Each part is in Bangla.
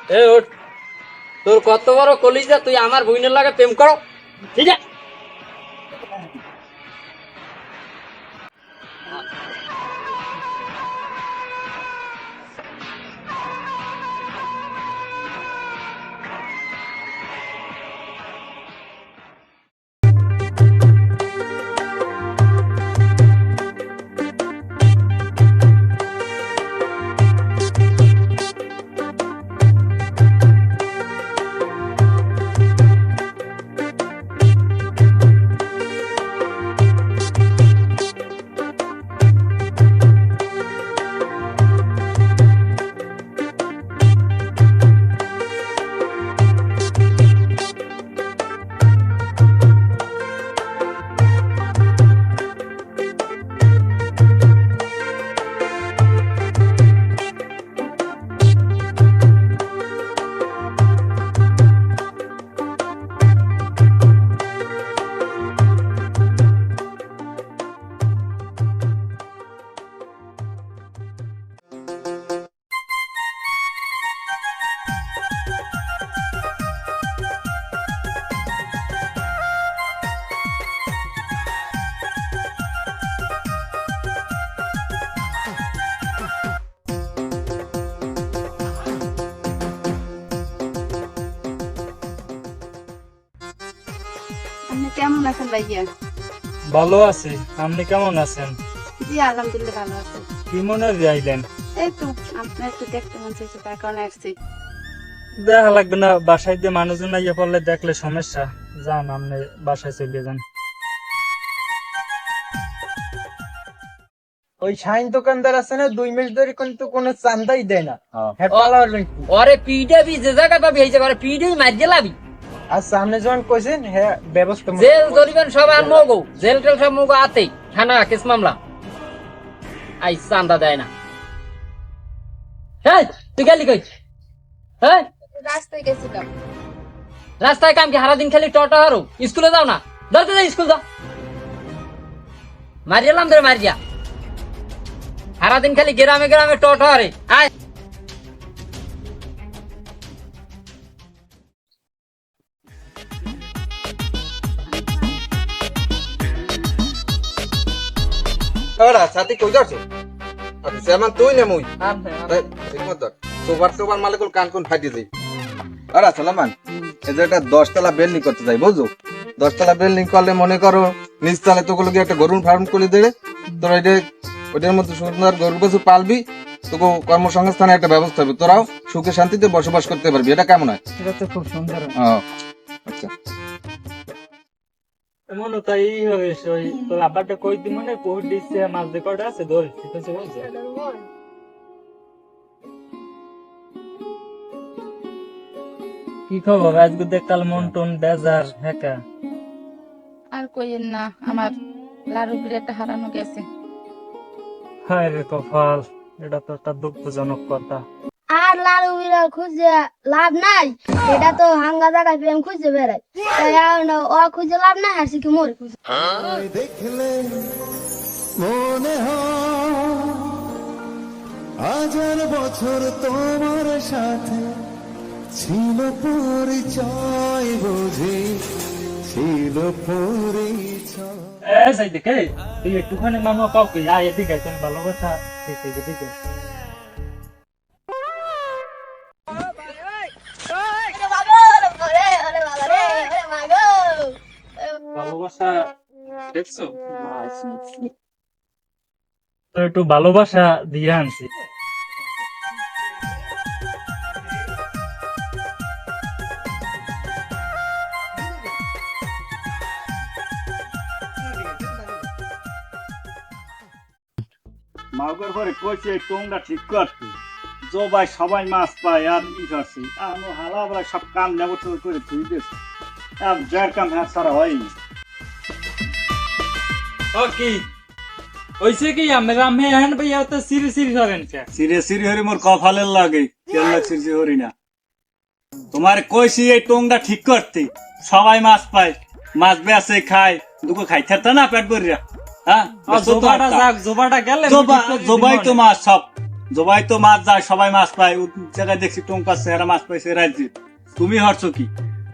এ ওঠ, তোর কত বড় কলিজা, তুই আমার বইনের লাগে প্রেম করো? ঠিক আছে। আপনি কেমন আছেন ভাইয়া? ভালো আছি, আপনি কেমন আছেন? জি আলহামদুলিল্লাহ ভালো আছি। কি মনে আইলেন? এই তো আপনার একটু দেখতে মন চাইছে, তার কারণে আসছি। দেখা লাগবে না, বাসায় দিয়ে মানুষজন ইয়ে পড়লে দেখলে সমস্যা। যান, আপনি বাসায় চলে যান। ওই শাইন দোকানদার আছে না, 2 মাস ধরে কিন্তু কোনো চান্দাই দেয় না। হ্যাঁ, ওরে পিডাবি যে জায়গা পাবি এই জায়গা পিডাই মার গেলাবি। আর সামনে যখন কইছেন হ্যাঁ ব্যবস্থা জেল ধরিবেন সব আর মগো, জেল টেল সব মগো আতেই, থানা কেস মামলা। আই চান্দা দেয় না। হ্যাঁ তুই গেলি কই? হ্যাঁ রাস্তায় গেছিলাম। রাস্তায় কাম কি সারাদিন খালি টটা হারো? স্কুলে যাও না? ধরতে যাই স্কুল যাও। মারিয়ালাম ধরে মারিয়া, সারাদিন খালি গ্রামে গ্রামে টটা হারে। আয় ওরা সাথে কই যাচ্ছো? আচ্ছা সেমান তুই না মুই ঠিক মতো তোবার মালিকুল কান কোন ফাটি যাই। আরে সালামান, এই যে একটা 10 তলা বিল্ডিং করতে যাই, বুঝছো? 10 তলা বিল্ডিং করলে মনে করো নিচ তলায় তো গুলো একটা গরুর ফার্ম করে দেবে। তোরা ওইটার মধ্যে সুন্দর গরু কিছু পালবি, তোকে কর্মসংস্থানের একটা ব্যবস্থা হবে, তোরাও সুখে শান্তিতে বসবাস করতে পারবি। এটা কেমন হয়? এটা তো খুব সুন্দর। আচ্ছা এমন তাই হবে। ওই তোর আব্বাটা কই দি মনে কোড দিছে, মাছ যে কটা আছে ধরে, ঠিক আছে বলছে। কি খবর? আজকে দেখতাল মন টন বেজার হেকা। আর কইেন না, আমার লাড়ু বিরাটটা হারানো গেছে। হায় রে কপাল, এটা তো একটা দুঃখজনক কথা। আর লাড়ু বিড়া খুঁজে লাভ নাই, এটা তো হাঙ্গা জায়গায় প্রেম খুঁজে বেড়ায়। তাই আর না, ও খুঁজে লাভ নাই, হাসি কি মরে খুঁজে। দেখলে মনে হয় 1000 বছর তোমার সাথে ছিল পরিচয়, বুঝি ছিল পরিচয়। এই সাই দেখে তুই একটুখানি মামা কাউকে আয় এদিকে, তুমি ভালো কথা ঠিক আছে দিকে। ভালোবাসা দেখছো? তো একটু ভালোবাসা দিয়ে আনছি। মাগর পরে কইছে টোংটা ঠিক করতে, জবাই সবাই মাছ পায় আর ই করছে। আমি হালা বলা সব কাম নেবর করে ধুই দিয়েছে, আর যার কাম হ্যাঁ সারা হয়নি। ও কি হইছে কি? আমি এখন ভাইয়া তো সিরি সিরি করেন কে? সিরে সিরি হরি মোর কপালের লাগে, কেল্লা সিরি হরি না। তোমার কইছি এই টোংটা ঠিক করতে, সবাই মাছ পায়, মাছ বেঁচে খায়, দুটো খাইতে না পেট ভরিয়া। হ্যাঁ জোবাটা যাক, জোবাটা গেলে জবাই তো মাছ সব জবাই তো মাছ যায়, সবাই মাছ পায়, ও জায়গায় দেখছি টোং পাচ্ছে, এরা মাছ পাইছে রাজ্যে। তুমি হরছো কি?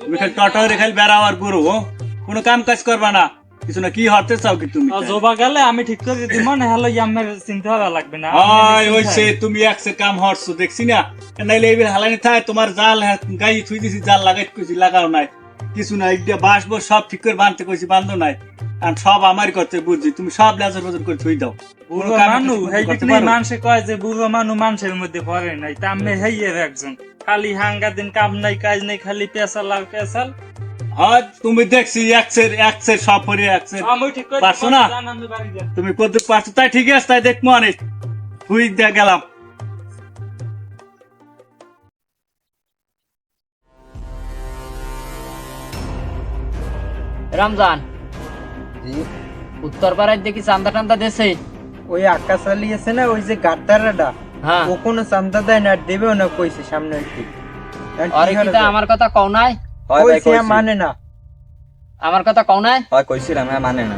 তুমি খালি টটরে খালি বেড়াও আর বুড়ো, কোনো কাম কাজ করবা না কিছু না। কি হরতে চাও কি তুমি? জবা গেলে আমি ঠিক করে দিব, না হলে আমার চিন্তা করা লাগবে না। ওইছে তুমি একসে কাম হরছো দেখছি না, নাইলে এবার হালানি থাকে তোমার জাল গাই থুই দিছি, জাল লাগাই কইছি লাগাও নাই, কিছু না। একটা বাঁশ বস সব ঠিক করে বাঁধতে কইছি, বাঁধো নাই, আর সব আমারই করতে বুঝছি। তুমি সব লেজার বজর করে থুই দাও। বুড়ো মানুষ মানুষে কয় যে বুড়ো মানুষ মানুষের মধ্যে পড়ে নাই, তা আমি হেইয়ের একজন। খালি হাঙ্গা দিন কাম নাই কাজ নাই, খালি পেশাল আর পেশাল। হয় তুমি দেখছি একসের সব পরে একসের আমি ঠিক করে পারছো না? তুমি করতে পারছো, তাই ঠিক আছে, তাই দেখবো অনেক তুই গেলাম। রমজান, উত্তর পাড়ায় দেখি চান্দা টান্দা দেশে। ওই আকাশ চালিয়েছে না, ওই যে গাদ্দারটা, হ্যাঁ, ও কোনো চান্দা দেয় না, আর দেবেও না, কইছে সামনে হইতে। আরে কি তা আমার কথা কও নাই? কইছে মানে না, আমার কথা কও নাই? হয় কইছিলাম, হ্যাঁ মানে না,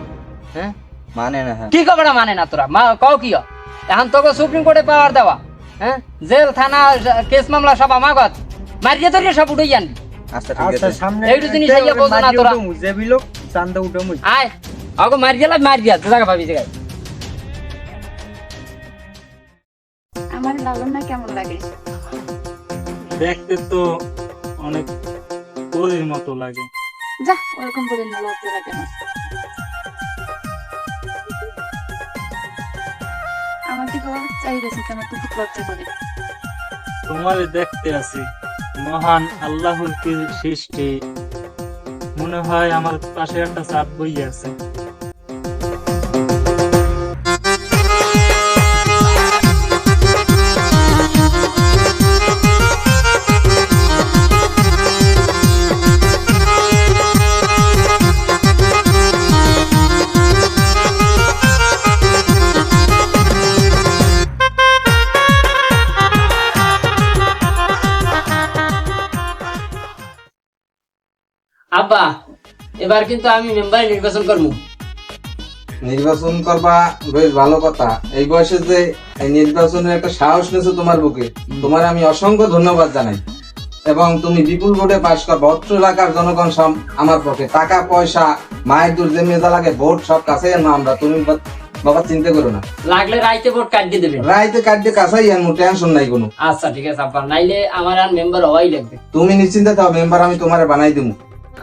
হ্যাঁ মানে না, হ্যাঁ কি কবে মানে না তোরা? কও কি হয়? এখন তোকে সুপ্রিম কোর্টে পাওয়ার দেওয়া, হ্যাঁ, জেল থানা কেস মামলা সব আমাগত মারিয়ে ধরিয়ে সব উঠে আনবি। আচ্ছা ঠিক আচ্ছা আছে। সামনে এইটু জিনিস আইয়া বোঝো না তোরা। যে বিলোক চান্দা উঠে মুই আয় আগে মারিয়ে মারিয়া জায়গা পাবি জায়গায়। আমার লালন কেমন লাগে? দেখতে তো অনেক পরীর মতো লাগে। যা, ওরকম করে না, লজ্জা লাগে না। আমার দিকে চাই গেছে, আমার তো খুব লজ্জা করে। তোমার দেখতে আছি, মহান আল্লাহর কি সৃষ্টি, মনে হয় আমার পাশে একটা চাঁদ বই আছে। আব্বা, এবার কিন্তু আমি মেম্বার নির্বাচন করবো। নির্বাচন করবা, বেশ ভালো কথা। এই বয়সে যে এই নির্বাচনের একটা সাহস নিয়েছো তোমার বুকে, তোমার আমি অসংখ্য ধন্যবাদ জানাই। এবং তুমি বিপুল ভোটে পাশ করবা। অত্র এলাকার জনগণ সব আমার পক্ষে, টাকা পয়সা মায়ের দূর যে মেজা লাগে, ভোট সব কাছে আনবো আমরা। তুমি বাবা চিন্তা করো না, লাগলে রাইতে ভোট কাটিয়ে দেবে। রাইতে কাটতে কাছাই আনবো, টেনশন নাই কোনো। আচ্ছা ঠিক আছে আব্বা, নাইলে আমার আর মেম্বার হওয়াই লাগবে। তুমি নিশ্চিন্তে থাও, মেম্বার আমি তোমার বানাই দেবো।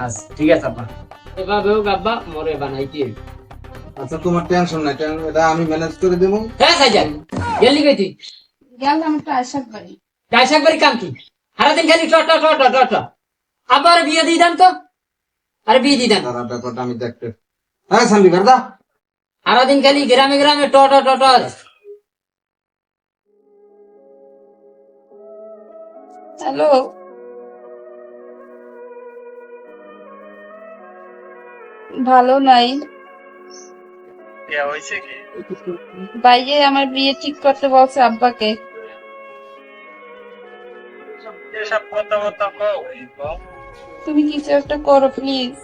আচ্ছা ঠিক আছে আব্বা, এভাবে হোক আব্বা, মরে বানাইতে হবে। আচ্ছা তোমার টেনশন নাই, এটা আমি ম্যানেজ করে দেবো। হ্যাঁ সাইজান, গেলি কই তুই? গেলাম একটু আশাক বাড়ি। ডাইসাক বাড়ি কাম কি? সারাদিন খালি টটা টটা টটা। আবার বিয়ে দিয়ে দেন তো, আরে বিয়ে দিয়ে দেন। তারা ব্যাপারটা আমি দেখতে। হ্যাঁ সামবি কারদা, সারাদিন খালি গ্রামে গ্রামে টটা টটা। হ্যালো, ভালো নাই। হয়েছে কি? বাইরে আমার বিয়ে ঠিক করতে বলছে আব্বাকে। এসব কথা কথা কও, তুমি কিছু একটা করো প্লিজ।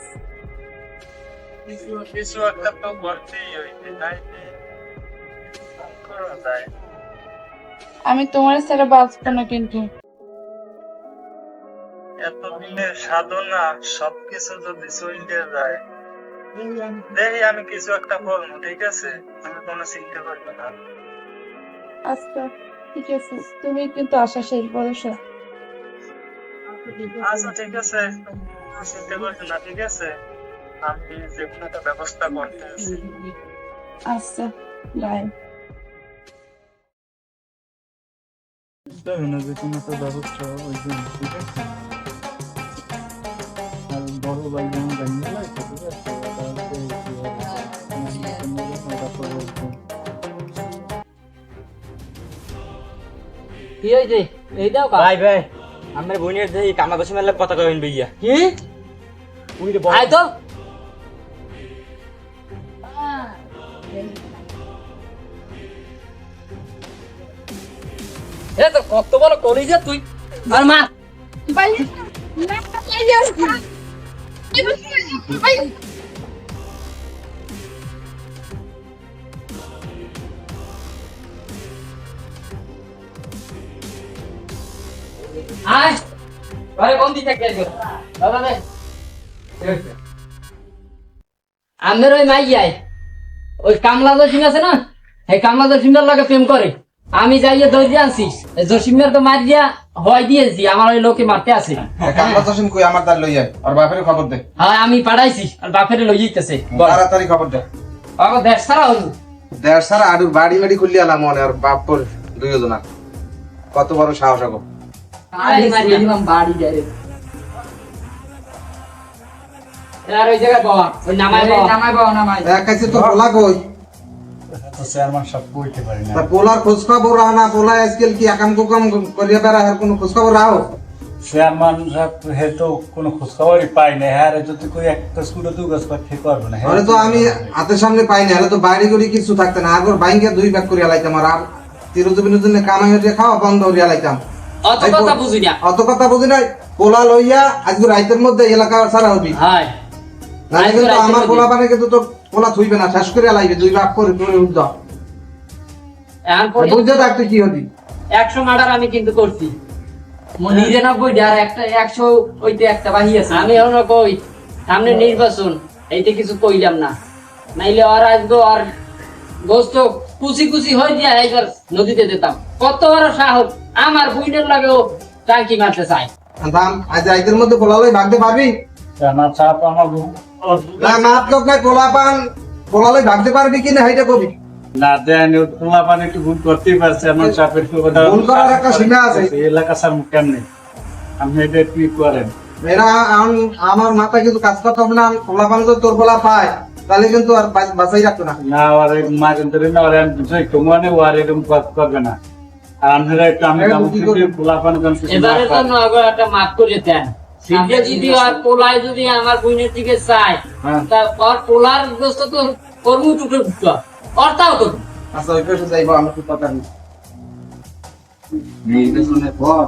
কিছু একটা তো করতেই হইবে, তাই করা যায়। আমি তোমার ছাড়া বাঁচবো না কিন্তু। এত দিনের সাধনা সবকিছু যদি চলে যায়, দেখি আমি কিছু একটা করবো, ঠিক আছে? আমি কোনো চিন্তা করবো না। আচ্ছা ঠিক আছে, তুমি কিন্তু আশা শেষ ভরসা। আচ্ছা ঠিক আছে, চিন্তা করছো না, ঠিক আছে? আমি যে কোনো একটা ব্যবস্থা করতেছি। আচ্ছা বাই। যে কোনো একটা ব্যবস্থা ওই জন্য, ঠিক আছে? আর বড় ভাই যেমন জানিয়ে লাগছে, ঠিক আছে? কি হয়েছে? এই দাও কা ভাই ভাই আমার বোনের যে কামাবাসী মেলা কথা কইন ভাইয়া। কি? আয় তো। এ তো কত বড় কলিজা তুই, আর মা বাই না, বাই। আয় ঘরে বন্দি থাকে দাদা রে আমাদের ওই মাইয়াই ওই কামলা জসিম আছে না এই কামলা জসিমের লগে প্রেম করে আমি যাইয়ে দৌড়ে আনছি জসিমের তো মার দিয়া হয় দিয়েছি আমার ওই লোকে মারতে আছে কামলা জসিম কই আমার তার লই আয় আর বাপের খবর দে হ্যাঁ আমি পাঠাইছি আর বাপের লই যেতেছে তাড়াতাড়ি খবর দে বাবা দেশ সারা হইল দেড় সারা আডুর বাড়ি মাড়ি খুললি আলাম মনে আর বাপর দুইজনা কত বড় সাহস আগো বাড়ি যাই আর ওই জায়গায় বাবা ওই নামাই বাবা নামাই কাছে তো পোলা কই চেয়ারম্যান সব কইতে পারি না তা পোলার খোঁজ খবর রাও না পোলা আজকাল কি আকাম কুকাম করিয়া বেড়া আর কোনো খোঁজ খবর রাও চেয়ারম্যান সাহেব হে তো কোনো খোঁজখবরই পাই না হ্যাঁ যদি কই একটা স্কুলে দু গাছ পাঠ ঠিক করবে না আরে তো আমি হাতের সামনে পাই না হলে তো বাইরে করে কিছু থাকতে না আগর বাইঙ্গে দুই ভাগ করিয়া লাইতাম আর তিরুজবিনের জন্য কামাই হইতে খাওয়া বন্ধ করিয়া লাইতাম অত কথা বুঝি না অত কথা বুঝি নাই পোলা লইয়া আজকে রাইতের মধ্যে এলাকা ছাড়া হবি হাই নাহলে কিন্তু আমার পোলা পানে কিন্তু তোর পোলা থুইবে না শেষ করিয়া লাইবে দুই ভাগ করে করে উঠা এখন বুঝতে থাকতে কি হবি 100 মার্ডার আমি কিন্তু করছি 99 আর একটা 100 ওইতে একটা বাহি আছে আমি এখন কই সামনে নির্বাচন এইতে কিছু কইলাম না নাইলে আর আসবো আর গোস্ত কুচি কুচি হয়ে দিয়া একবার নদীতে দিতাম কত বড় সাহস আমার বুইনের লাগেও টাঙ্কি মারতে চায় দাম আজ রাইতের মধ্যে পোলা লই ভাগতে পারবি চেয়ারম্যান সাহেব আমার না মাপ লোক নাই পোলা লই ভাগতে পারবি কিনা সেইটা কবি না দেন তোলা পানি একটু ভুল করতেই পারছে চেয়ারম্যান সাহেবের কথা ভুল করার একটা সীমা আছে এলাকা স্যার কেমনি আপনি এটা কি করেন এরা আমার মাথা কিছু কাজ করতে হবে না পোলা পান তো তোর পোলা পায় তাহলে কিন্তু আর বাঁচাই রাখতো না না আর মা কিন্তু না আর আমি বুঝাই তোমানে আর এরকম কাজ করবে না আর আমরা একটু আমি পোলা পানি এবারে তো নগর একটা মাফ করে দেন সিদ্ধে যদি আর পোলায় যদি আমার বুইনের দিকে চায় তা আর পোলার গোস্ত তো কর্ম টুকরো টুকরো অর্থাও করবো আচ্ছা ওই পেশে যাইবো আমি খুব কথা নেই নির্বাচনের পর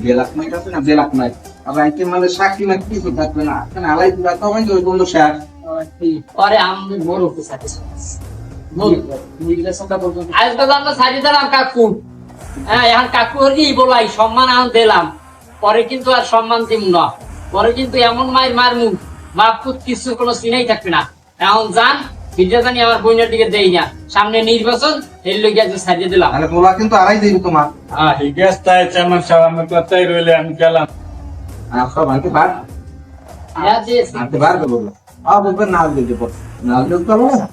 বেলাক নাই আছে না বেলাক নাই আর রাইতে মানে সাক্ষী না কিছু থাকবে না কেন আলাই দিবা তখন তো ওই বন্ধু শেষ পরে আমি বড় সাথে আজকে তো আমরা সারি দিলাম কাকু হ্যাঁ এখন কাকু হরি বলাই সম্মান এখন দিলাম পরে কিন্তু আর সম্মান দিব না পরে কিন্তু এমন মায়ের মারমু বাপুত কিছু কোনো চিনাই থাকবে না এখন যান বিদ্যাদানি আমার বোনের দিকে দেই না সামনে নির্বাচন এর লইয়া যে সারিয়ে দিলাম তাহলে পোলা কিন্তু আড়াই দিবি তোমার হ্যাঁ ঠিক আছে তাই চেয়ারম্যান সাহেব আমার কথাই রইলে আমি গেলাম সব আনতে পার হ্যাঁ দিয়েছি আনতে পারবে বলবো বলবে না দিতে পর না দিতে তো হবে না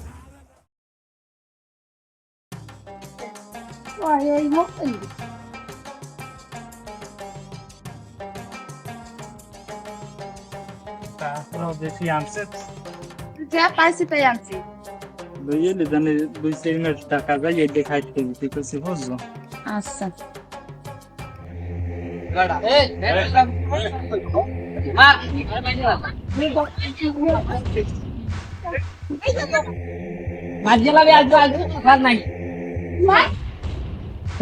বেশি আনছে যা পাইছি তাই আনছি লইয়ে জানি 2-3 মিনিট টাকা যাই এই দেখাইতে ঠিক আছে বুঝছো আচ্ছা গাড়া এই মার মাঝে লাগে আজ খার নাই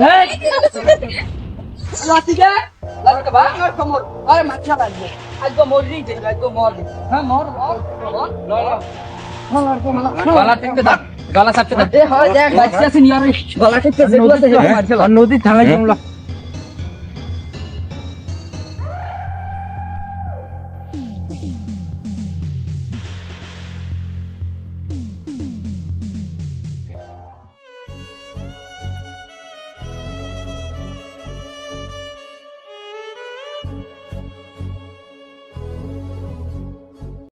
এই লাঠিটা লাঠিটা ভাঙ আর কমর আরে মাথা লাগবে আজ তো মরলি যে আজ তো মর হ্যাঁ মর গলা টিপতে দাও গলা চাপতে দাও এ হয় দেখ বাচ্চা আছে নিয়ারে গলা টিপতে যেগুলো আছে নদী থানায় জমলা